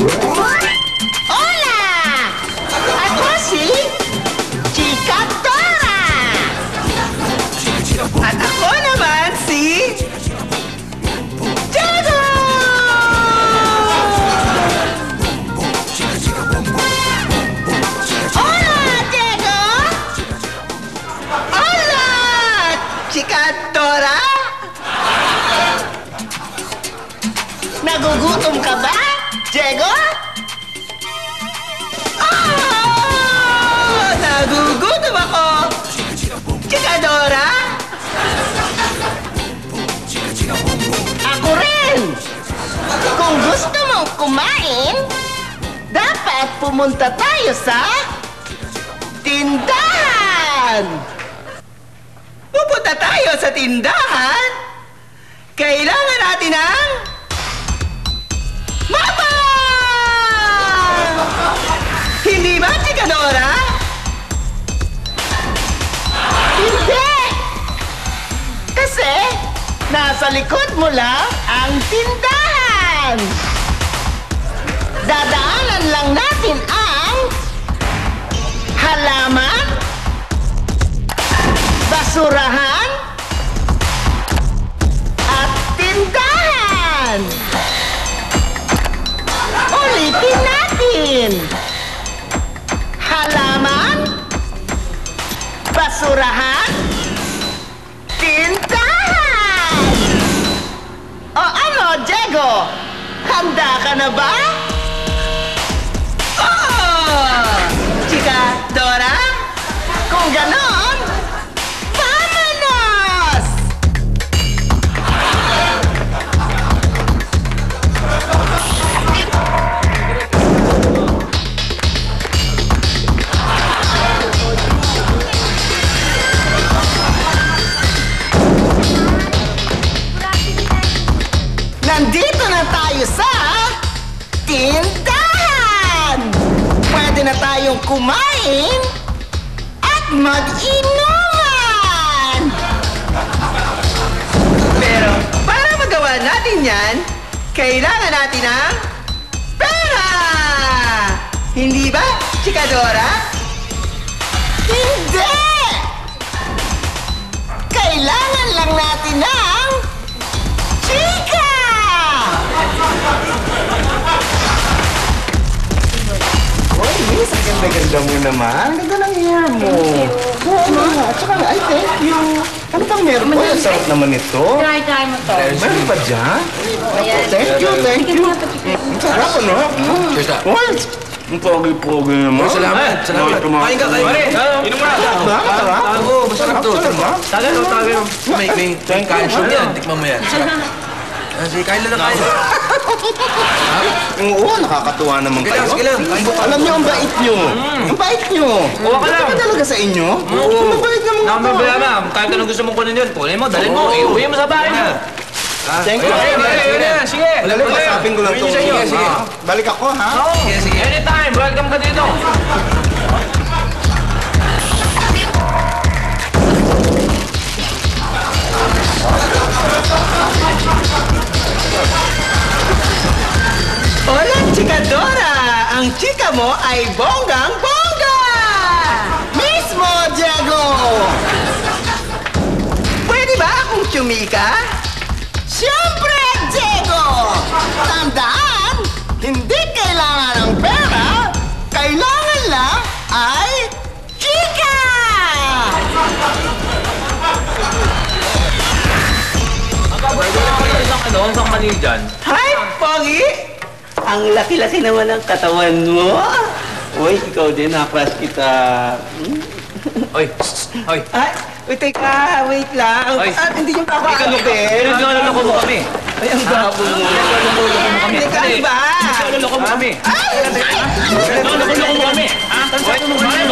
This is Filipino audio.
Hola! Ako si Chika Dora! At ako naman si... Diego! Hola, Diego! Hola! Chika Dora? Nagugutom ka ba, Diego? Nagugutom ako! Chika Dora? Ako rin! Kung gusto mong kumain, dapat pumunta tayo sa tindahan! Pupunta tayo sa tindahan? Kailangan natin ng... mapa! Hindi ba, Chika Dora? Hindi! Kasi nasa likod mo lang ang tindahan! Dadaanan lang natin ang halaman, basurahan, at tindahan! Ulitin natin! Halaman, basurahan, tindahan! O ano, Diego? Handa ka na ba? Oh! Chika Dora? Kung ganon, vamonos! Nandito na tayo sa tindahan! Pwede na tayong kumain at mag-inuman! Pero para magawa natin yan, kailangan natin ng pera! Hindi ba, Chika Dora? Hindi! Kailangan lang natin ng chika! Uy, Miss, ang ganda-ganda mo naman. Ang ganda ng hair mo. Oo nga. At saka, ay, thank you. Ano pang meron po? Ang sarap naman ito. Try mo to. Meron pa dyan? Thank you, thank you. Ang sarap, ano? Uy, ang pogi-pogi naman. Salamat. Kain ka, kain ka. Inom mo na. Masarap, masarap. Oo, masarap to. Masarap. Tagal. May calcium yan. Tikman mo yan. Sarap. Sige, kain lang kain. Oo, nakakatuwa naman kayo. Sige lang. Kain ko. Alam niyo, ang bait niyo. Ang bait niyo. Kuha ka lang. Ano ba talaga sa inyo? Oo. Ang bait naman. Nakamabaya, ma'am. Kahit anong gusto mong kunin yun, kunin mo, dalhin mo, iuwi mo sa bahay mo. Thank you. Sige. Dali, pasapin ko lang ito. Sige. Balik ako, ha? Sige. Anytime, welcome ka dito. Hola, Chika Dora! Ang chika mo ay bonggang-bongga! Mismo, Diego! Pwede ba akong chumika? Siyempre, Diego! Tandaan, hindi kailangan ng pera, kailangan lang ay chika! Isang mali dyan. Hi, Pogi! Ang laki-laki naman ng katawan mo. Uy, ikaw din, nakrush kita. Oy. Ay, uy, teka, wait lang. Ay. Hindi yung papa Ikaw, niloloko mo kami. Ay, ang gwapo mo. Niloloko mo kami. Teka, iba. Niloloko mo kami. Ay! Niloloko mo kami. Ha? Niloloko mo kami.